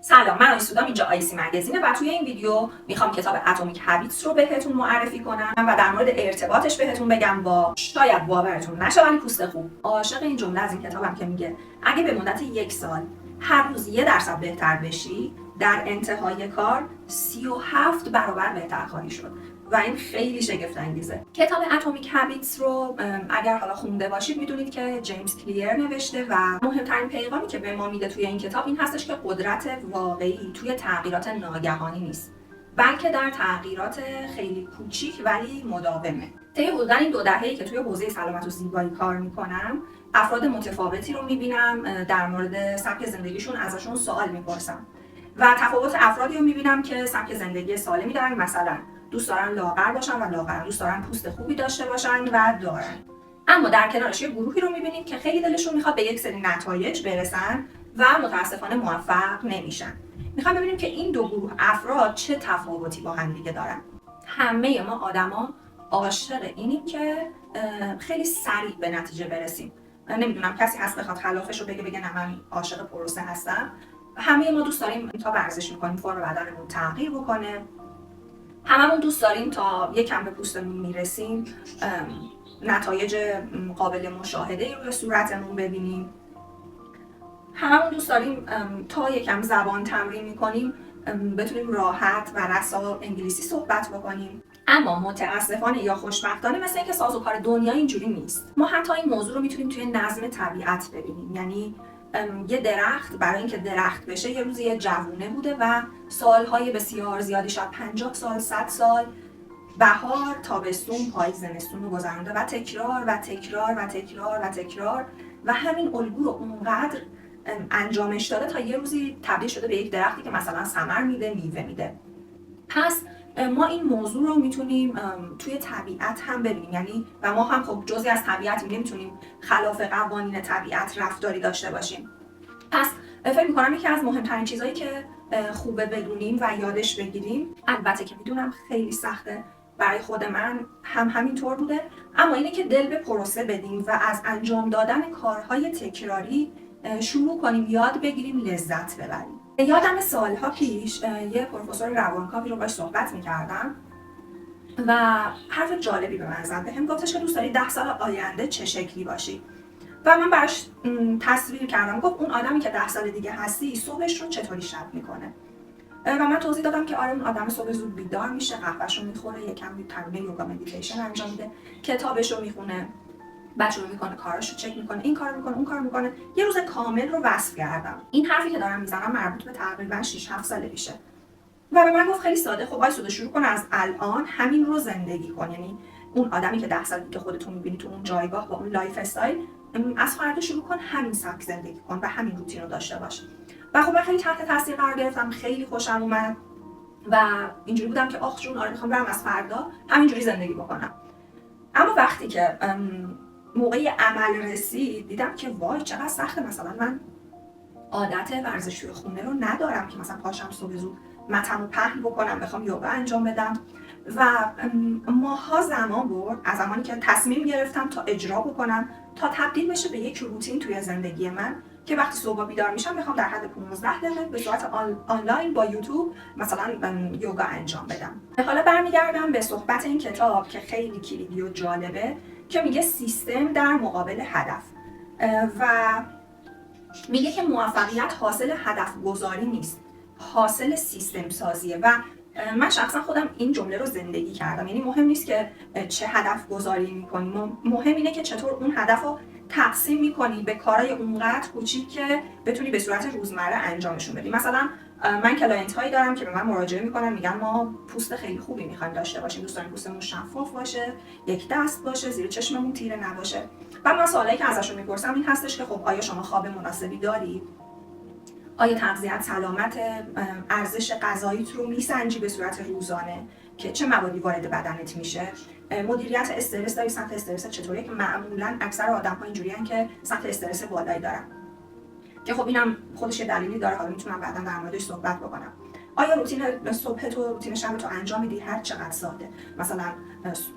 سلام، من آیسودام، اینجا آیسی مگزینه و توی این ویدیو میخوام کتاب اتمیک هابیتس رو بهتون معرفی کنم و در مورد ارتباطش بهتون بگم با شاید باورتون نشه ولی پوست خوب. عاشق این جمله از این کتابم که میگه اگه به مدت 1 سال هر روز 1% بهتر بشی، در انتهای کار 37 برابر بهتر خواهی شد و این خیلی شگفت انگیزه. کتاب اتمیک هابیتس رو اگر حالا خونده باشید میدونید که جیمز کلیر نوشته و مهمترین پیغامی که به ما میده توی این کتاب این هستش که قدرت واقعی توی تغییرات ناگهانی نیست، بلکه در تغییرات خیلی کوچیک ولی مداومه. طی حدوداً این 2 دهه‌ای که توی حوزه سلامت و زیبایی کار میکنم، افراد متفاوتی رو میبینم، در مورد سبک زندگیشون ازشون سوال میپرسم و تفاوت افرادی رو میبینم که سبک زندگی سالمی دارن. مثلا دوست دارن لاغر باشن و لاغرن، دوست دارن پوست خوبی داشته باشن و دارن. اما در کنارش یه گروهی رو میبینیم که خیلی دلشون میخواد به یک سری نتایج برسن و متاسفانه موفق نمیشن. میخوام ببینیم که این 2 گروه افراد چه تفاوتی با هم دیگه دارن. همه ما آدما عاشق اینیم که خیلی سریع به نتیجه برسیم. نمیدونم کسی هست بخواد خلافش رو بگه نه من عاشق پروسه هستم. همه ما دوست داریم تا ورزش میکنیم فرم بدنمون تغییر بکنه. هممون دوست داریم تا یکم به پوستمون میرسیم نتایج قابل مشاهده روی صورتمون ببینیم. هممون دوست داریم تا یکم زبان تمرین میکنیم بتونیم راحت و رسا انگلیسی صحبت بکنیم. اما متاسفانه یا خوشبختانه مثل اینکه سازوکار دنیا اینجوری نیست. ما حتی این موضوع رو میتونیم توی نظم طبیعت ببینیم. یعنی یه درخت برای اینکه درخت بشه یه روزی یه جوونه بوده و سالهای بسیار زیادی، شاید 50 سال، 100 سال، بهار، تابستون، پاییز، زمستون رو گذرونده و تکرار و تکرار و تکرار و تکرار و همین الگو رو اونقدر انجامش داده تا یه روزی تبدیل شده به یک درختی که مثلا ثمر میده، میوه میده. پس ما این موضوع رو میتونیم توی طبیعت هم ببینیم، یعنی و ما هم خب جزئی از طبیعتیم، نمیتونیم خلاف قوانین طبیعت رفتاری داشته باشیم. پس فکر میکنم یکی از مهمترین چیزایی که خوبه بدونیم و یادش بگیریم، البته که میدونم خیلی سخته، برای خود من هم همینطور بوده، اما اینه که دل به پروسه بدیم و از انجام دادن کارهای تکراری شروع کنیم، یاد بگیریم، لذت ببریم. یادم سالها پیش یه پروفسور روانکاوی رو باش صحبت میکردم و حرف جالبی به من زد. بهم گفتش که دوست داری 10 سال آینده چه شکلی باشی؟ و من براش تصویر کردم. گفت اون آدمی که 10 سال دیگه هستی صبحش رو چطوری شب میکنه؟ و من توضیح دادم که آره اون آدم صبح زود بیدار میشه، قهوه‌شو میخوره، یکم تمرین یوگا مدیتیشن انجام میده، کتابشو میخونه، بچه‌رو میکنه، کاراشو چک میکنه، این کارو میکنه، اون کارو میکنه. یه روز کامل رو وصف کردم. این حرفی که دارم میزنم مربوط به تقریبا 6-7 سال پیشه. و به من گفت خیلی ساده، خب وایساده شروع کن از الان همین رو زندگی کن. یعنی اون آدمی که 10 سال دیگه خودتون میبینی تو اون جایگاه با اون لایف استایل، از فردا شروع کن همین سبک زندگی کن و همین روتین رو داشته باش. و خب من خیلی تحت تاثیر قرار گرفتم، خیلی خوشم اومد و اینجوری بودم که آخ جون آره میخوام برم از فردا همینجوری زندگی بکنم. اما وقتی که موقع عمل رسید دیدم که وای چقدر سخته. مثلا من عادت ورزش توی خونه رو ندارم که مثلا پاشم صبح زود متنو پهن بکنم، بخوام یوگا انجام بدم و ماها زمان برد از زمانی که تصمیم گرفتم تا اجرا بکنم تا تبدیل بشه به یک روتین توی زندگی من که وقتی صبح بیدار میشم بخوام در حد 15 دقیقه به صورت آنلاین با یوتیوب مثلا یوگا انجام بدم. حالا برمیگردم به صحبت این کتاب که خیلی کلیدی و جالبه که میگه سیستم در مقابل هدف و میگه که موفقیت حاصل هدف گذاری نیست، حاصل سیستم سازیه. و من شخصا خودم این جمله رو زندگی کردم. یعنی مهم نیست که چه هدف گذاری میکنی، مهم اینه که چطور اون هدف رو تقسیم میکنی به کارهای اونقدر کوچیک که بتونی به صورت روزمره انجامشون بدی. مثلا من کلاینت هایی دارم که به من مراجعه میکنن، میگن ما پوست خیلی خوبی میخوایم داشته باشیم، دوست داریم پوستمون شفاف باشه، یک دست باشه، زیر چشممون تیره نباشه. و من سوالایی که ازشون میپرسم این هستش که خب آیا شما خواب مناسبی داری؟ آیا تغذیه‌ات سلامت؟ ارزش غذاییت رو میسنجی به صورت روزانه که چه موادی وارد بدنت میشه؟ مدیریت استرس داری؟ سطح استرس چطوریه؟ که معمولا اکثر آدم‌ها اینجوریان که سطح استرس بالایی دارن، که خب اینم خودش یه دلیلی داره، حالا میتونم بعدا در موردش صحبت بکنم. آیا روتین صبح تو روتین شب تو انجام میدی؟ هر چقدر ساده، مثلا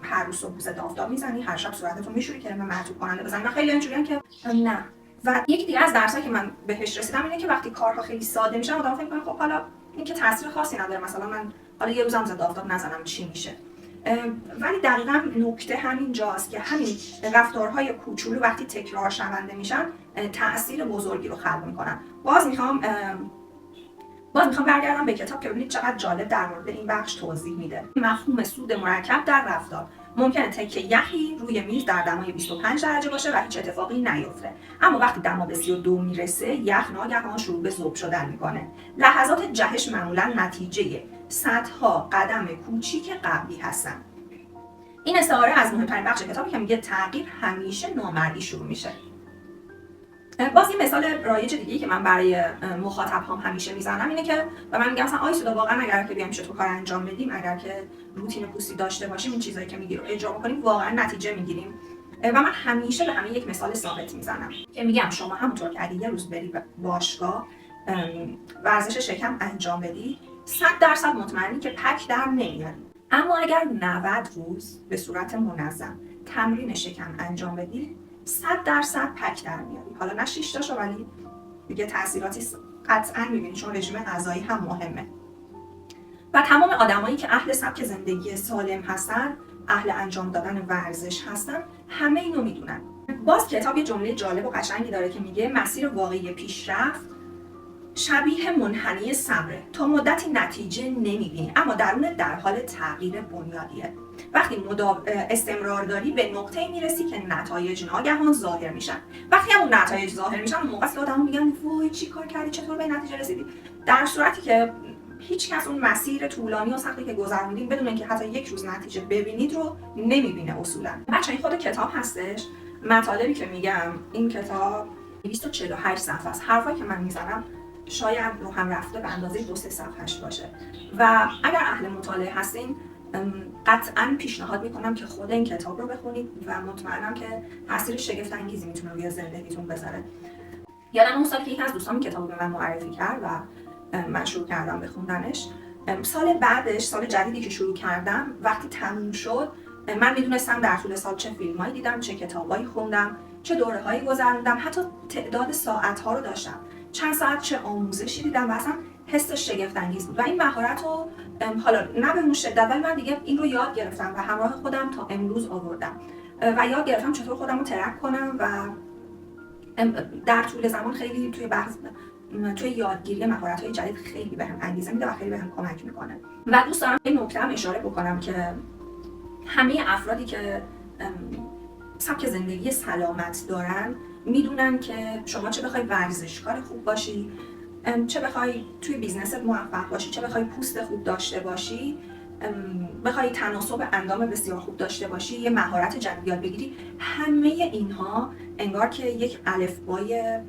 هر روز صبح ضد آفتاب میزنی، هر شب صورتتو میشوری کرم مرطوب کننده بزنی. خیلی اینجوریان که نه، و یکی دیگه از درسایی که من بهش رسیدم اینه که وقتی کارها خیلی ساده میشن آدم فکر می‌کنه خب حالا این که تاثیر خاصی نداره، مثلا من حالا یه روزم زد آفتاب نزنم چی میشه. ولی دقیقاً نکته همین جاست که همین رفتارهای کوچولو وقتی تکرار شونده میشن تأثیر بزرگی رو خلق میکنن. باز میخوام برگردم به کتاب که ببینید چقدر جالب در مورد این بخش توضیح میده. مفهوم سود مرکب در رفتار. ممکنه تکه یخی روی میز در دمای 25 درجه باشه و هیچ اتفاقی نیفته، اما وقتی دما به 32 میرسه یخ ناگهان شروع به ذوب شدن میکنه. لحظات جهش معمولا نتیجه صدها قدم کوچیک قبلی هستن. این استعاره از مهمترین بخش کتابی که میگه تغییر همیشه نامرئی شروع میشه. باز این مثال رایج دیگه‌ای که من برای مخاطب‌هام همیشه میزنم اینه که و من میگم مثلا آیسودا واقعا اگر که بیایم تو کار انجام بدیم، اگر که روتین پوستی داشته باشیم، این چیزایی که میگی رو اجرا کنیم واقعا نتیجه میگیریم. و من همیشه به همین یک مثال ثابت میزنم که میگم شما همونطور که اگه یه روز بری باشگاه ورزش شکم انجام بدی 100% مطمئنی که پک در نمیاری. اما اگر 90 روز به صورت منظم تمرین شکم انجام بدی 100% پک در میاری. حالا نه 6 تاشو ولی دیگه تاثیراتی قطعا میبینی، چون رژیم غذایی هم مهمه. و تمام آدمایی که اهل سبک زندگی سالم هستن، اهل انجام دادن ورزش هستن، همه اینو میدونن. باز کتاب یه جمله جالب و قشنگی داره که میگه مسیر واقعی پیشرفت شبیه منحنی صبره. تا مدتی نتیجه نمیبینی اما درونت در حال تغییر بنیادیه. وقتی استمرار داری به نقطه‌ای میرسی که نتایج ناگهان ظاهر میشن. وقتی همون نتایج ظاهر میشن اون موقع آدم‌ها میگن وای چی کار کردی، چطور به نتیجه رسیدی، در صورتی که هیچ کس اون مسیر طولانی و سختی که گذروندیم بدون اینکه حتی یک روز نتیجه ببینید رو نمیبینه. اصولا بچه‌ها این خود کتاب هستش. مطالبی که میگم این کتاب 248 صفحه است. حرفایی که من میزنم شاید رو هم رفته به اندازه 2-3 صفحه‌اش باشه و اگر اهل مطالعه هستین قطعاً پیشنهاد میکنم که خود این کتاب رو بخونید و مطمئنم که تاثیر شگفت انگیزی میتونه روی زندگیتون بذاره. یادم اون سال که یکی از دوستان کتاب به من معرفی کرد و من شروع کردم به خوندنش. سال بعدش، سال جدیدی که شروع کردم، وقتی تموم شد من میدونستم در طول سال چه فیلمایی دیدم، چه کتابایی خوندم، چه دوره‌هایی گذروندم، حتی تعداد ساعت‌ها رو داشتم، چند ساعت چه آموزشی دیدم و اصلا حس شگفت انگیز بود. و این مهارت رو حالا نه به اون شدت ولی من دیگه این رو یاد گرفتم و همراه خودم تا امروز آوردم و یاد گرفتم چطور خودم رو ترک کنم و در طول زمان خیلی توی یادگیری مهارت‌های جدید خیلی بهم انگیزه میده و خیلی بهم کمک میکنه. و دوست دارم این نکته هم اشاره بکنم که همه افرادی که سبک زندگی سلامت دارن میدونن که شما چه بخوای ورزشکار خوب باشی، چه بخوای توی بیزنست موفق باشی، چه بخوای پوست خوب داشته باشی، بخوای تناسب اندام بسیار خوب داشته باشی، یه مهارت جدید یاد بگیری، همه اینها انگار که یک الفبای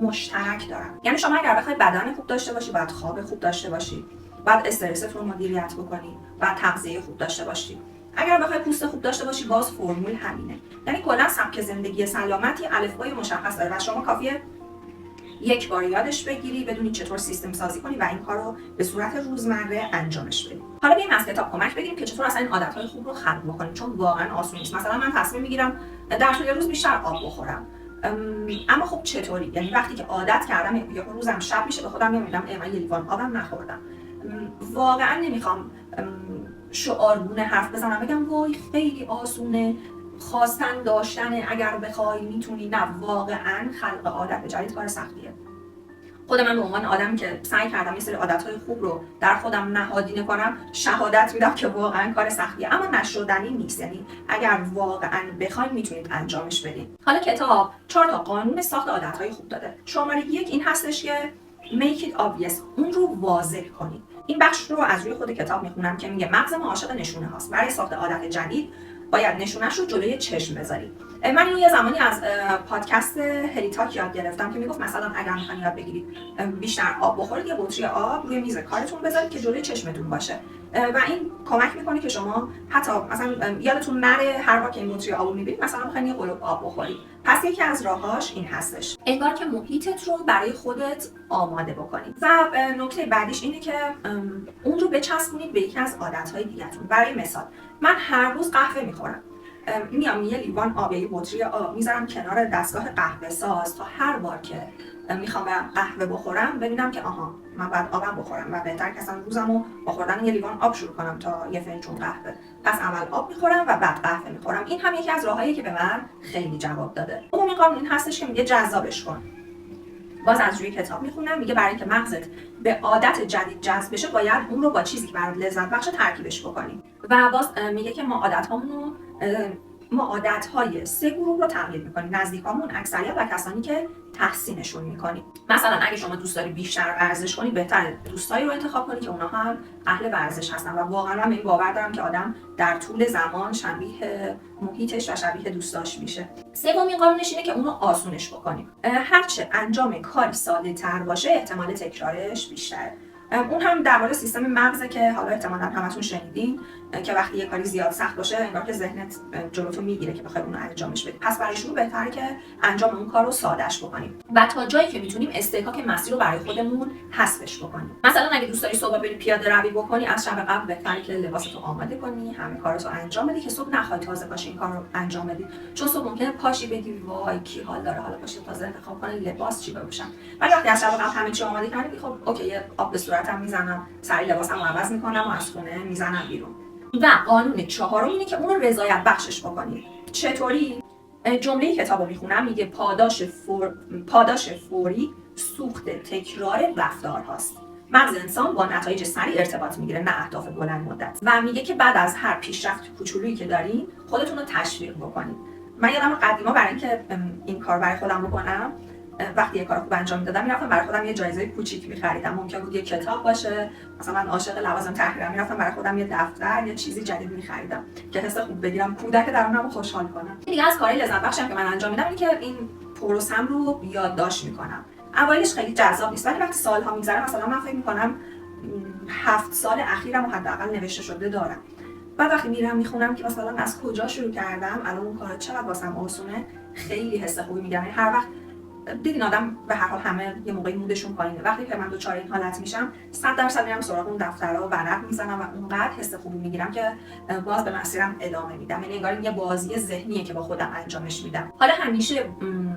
مشترک دارن. یعنی شما اگر بخوای بدن خوب داشته باشی باید خواب خوب داشته باشی، باید استرست رو مدیریت بکنی، باید تغذیه خوب داشته باشی. اگر بخوای پوست خوب داشته باشی باز فرمول همینه. یعنی کلا سبک زندگی سلامتی الفبای مشخص داره و شما کافیه یک بار یادش بگیری، بدونی چطور سیستم سازی کنی و این کار رو به صورت روزمره انجامش بدی. حالا بیایم از کتاب کمک بگیریم که چطور اصلا این عادت‌های خوب رو خلق بکنیم، چون واقعا آسون نیست. مثلا من تصمیم میگیرم در طول روز بیشتر آب بخورم، اما خب چطوری؟ یعنی وقتی که عادت کردم یه روزم شب میشه به خودم میگم من یه لیوان آبم نخوردم. واقعا نمیخوام شعارگونه حرف بزنم بگم وای خیلی آسونه، خواستن داشتن، اگر بخوای میتونی. نه، واقعا خلق عادت جدید کار سختیه. خود من به عنوان آدمی که سعی کردم یه سری عادت‌های خوب رو در خودم نهادینه کنم شهادت میدم که واقعا کار سختیه، اما نشدنی نیست. یعنی اگر واقعا بخواید میتونید انجامش بدید. حالا کتاب 4 تا قانون ساخت عادت‌های خوب داده. شماره 1 این هستش که make it obvious، اون رو واضح کنید. این بخش رو از روی خود کتاب میخونم که میگه مغز ما عاشق نشونه هاست. برای ساخت عادت جدید باید نشونه‌اش رو جلوی چشم بذاری. من اینو یه زمانی از پادکست هلیتاک یاد گرفتم که میگفت مثلا اگر میخواین یاد بگیرید بیشتر آب بخورید، یه بطری آب روی میز کارتون بذارید که جلوی چشمتون باشه و این کمک میکنه که شما حتی مثلا یادتون نره هر وقت این بطری آب میبینید مثلا بخواید یه قلوب آب بخورید. پس یکی از راهاش این هستش، انگار که محیطت رو برای خودت آماده بکنید. و نکته بعدیش اینه که اون رو بچسبونید به یکی از عادت‌های دیگه‌تون. برای مثال من هر روز قهوه میخورم میام یه لیوان آب، یه بطری آب میذارم کنار دستگاه قهوه ساز تا هر بار که میخوام برم قهوه بخورم ببینم که آها من باید آبم بخورم و بهتر که اصلا روزمو با خوردن یه لیوان آب شروع کنم تا یه فنجون قهوه. پس اول آب میخورم و بعد قهوه میخورم. این هم یکی از راهایی که به من خیلی جواب داده. دومین قانون این هستش که میگه جذابش کن. باز از روی کتاب میخونم، میگه برای اینکه مغزت به عادت جدید جذب بشه باید اون رو با چیزی که برات لذت بخشه ترکیبش بکنی. و باز میگه که ما عادت‌های 3 گروه رو تقلید می‌کنیم: نزدیکامون، اکثریت و کسانی که تحسینشون می‌کنیم. مثلا اگه شما دوست داری بیشتر ورزش کنی، بهتره دوستایی رو انتخاب کنی که اونها هم اهل ورزش هستن و واقعا من باور دارم که آدم در طول زمان شبیه محیطش و شبیه دوستاش میشه. سومین قانونش اینه که اونو آسونش بکنیم. هرچه انجام کاری ساده‌تر باشه، احتمال تکرارش بیشتره. اون هم در مورد سیستم مغزه که حالا احتمالاً همتون شنیدین که وقتی یه کاری زیاد سخت باشه انگار که ذهنت جلوتو میگیره که بخوای اون رو انجامش بدی. پس برای شروع بهتره که انجام اون کار رو سادهش بکنیم و تا جایی که میتونیم استحقاق مسیر رو برای خودمون حذفش بکنیم. مثلا اگه دوست داری صبح بری پیاده روی بکنی، از شب قبل بهتره که لباستو آماده کنی، همه کاراتو انجام بدی که صبح نخوای تازه پاشی این کار رو انجام بدی. چون صبح ممکنه پاشی بگی وای کی حال داره حالا پاشی تازه انتخاب کنه لباس چی بپوشم. ولی وقتی از شب قبل همه چی آماده کردی، خب اوکی، یه آب به صورتم میزنم، سری لباسمو عوض میکنم و از خونه میزنم بیرون. و قانون چهارم اینه که اون رو رضایت بخشش بکنید. چطوری؟ جمله کتابو میخونم، میگه پاداش فوری سوخت تکرار رفتار هاست. مغز انسان با نتایج سریع ارتباط میگیره، نه اهداف بلند مدت. و میگه که بعد از هر پیشرفت کوچولویی که دارین خودتون رو تشویق بکنید. من یادم قدیما برای اینکه این کار برای خودم بکنم، وقتی یه کار خوب انجام میدادم میرفتم برای خودم یه جایزه کوچیک می‌خریدم. ممکن بود یه کتاب باشه، مثلا من عاشق لوازم تحریرم، میرفتم برای خودم یه دفتر یه چیزی جدید می‌خریدم که حس خوب بگیرم، کودک درونمو خوشحال کنم. دیگه از کارهای لذت بخشی که من انجام میدم اینه که این پروسم رو یادداشت می‌کنم. اوایلش خیلی جذاب نیست، ولی وقتی سال‌ها می‌گذره، مثلا من فکر می‌کنم 7 سال اخیرم رو حداقل نوشته شده دارم. بعد وقتی میرم میخونم که مثلا از کجا شروع کردم، الان اون کار چقدر واسم آسونه، خیلی حس خوبی میگیرم. هر وقت دیدین آدم به هر حال همه یه موقعی مودشون پایینه، وقتی که من دچار این حالت میشم 100% میرم سراغ اون دفترها و ورق میزنم و اونقدر حس خوبی میگیرم که باز به مسیرم ادامه میدم. یعنی انگار یه بازی ذهنیه که با خودم انجامش میدم. حالا همیشه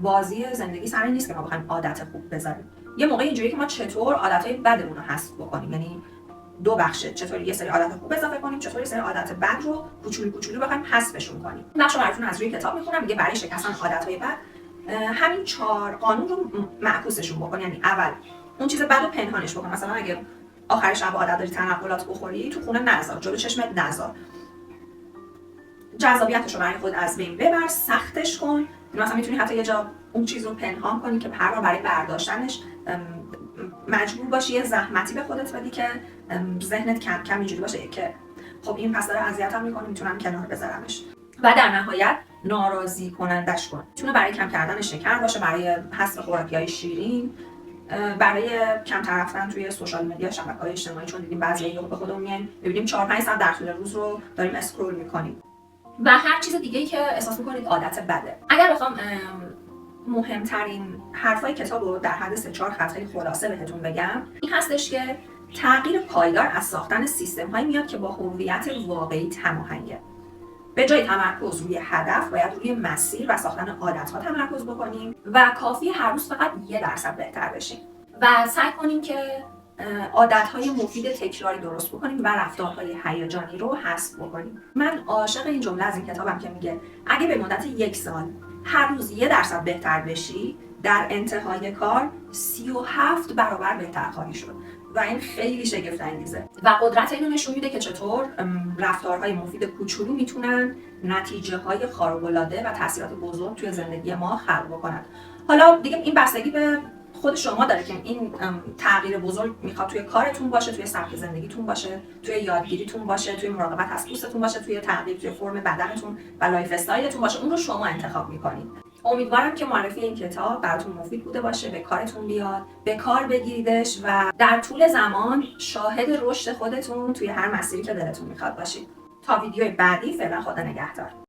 بازی زندگی سر این نیست که ما بخوایم عادت خوب بذاریم. یه موقع اینجوریه که ما چطور عادتهای بدمون رو حذف بکنیم، یعنی دو بخشه، چطور یه سری عادت خوب اضافه کنیم، چطور یه سری عادت بد رو کوچولو کوچولو بخوایم حذفشون کنیم. بخش براتون از روی کتاب میخونم، میگه برای شکستن عادت‌های بد همین 4 قانون رو معکوسشون بکن. یعنی اول اون چیز بد رو پنهانش بکن. مثلا اگه آخر شب عادت داری تنقلات بخوری، تو خونه نذار، جلو چشمت نذار. جذابیتش رو برای خود از بین ببر، سختش کن. مثلا میتونی حتی یه جا اون چیز رو پنهان کنی که هر بار برای برداشتنش مجبور باشی یه زحمتی به خودت بدی که ذهنت کم کم اینجوری باشه که خب این پس داره اذیتم میکنه، میتونم کنار بذارمش. و در نهایت ناراضی کنندش کن. میتونه برای کم کردن شکر باشه، برای حذف خوراکی‌های شیرین، برای کمتر رفتن توی سوشال مدیا، شبکه‌های اجتماعی، چون دیدیم بعضی‌ها به خودمون میایم ببینیم 4-5 ساعت در طول روز رو داریم اسکرول میکنیم. و هر چیز دیگه‌ای که احساس میکنید عادت بده. اگر بخوام مهمترین حرفای کتاب رو در حد 3-4 خط خیلی خلاصه بهتون بگم، این هستش که تغییر پایدار از ساختن سیستم‌هایی میاد که با هویت واقعی هماهنگه. به جای تمرکز روی هدف، باید روی مسیر و ساختن عادت‌ها تمرکز بکنیم و کافیه هر روز فقط 1% بهتر بشیم و سعی کنیم که عادت‌های مفید تکراری درست بکنیم و رفتارهای هیجانی رو حذف بکنیم. من عاشق این جمله از این کتابم که میگه اگه به مدت 1 سال هر روز 1% بهتر بشی، در انتهای کار 37 برابر بهتر خواهی شد. و این خیلی شگفت انگیزه و قدرت اینو نشون میده که چطور رفتارهای مفید کوچولو میتونن نتیجه های خارق‌العاده و تاثیرات بزرگ توی زندگی ما خلق بکنن. حالا دیگه این بستگی به خود شما داره که این تغییر بزرگ میخواد توی کارتون باشه، توی سبک زندگیتون باشه، توی یادگیریتون باشه، توی مراقبت از پوستتون باشه، توی تغییر توی فرم بدنتون و لایف استایلتون باشه. اون رو شما انتخاب میکنید. امیدوارم که معرفی این کتاب براتون مفید بوده باشه، به کارتون بیاد، به کار بگیریدش و در طول زمان شاهد رشد خودتون توی هر مسیری که دلتون میخواد باشید. تا ویدیوی بعدی، فعلا خدا نگهدار.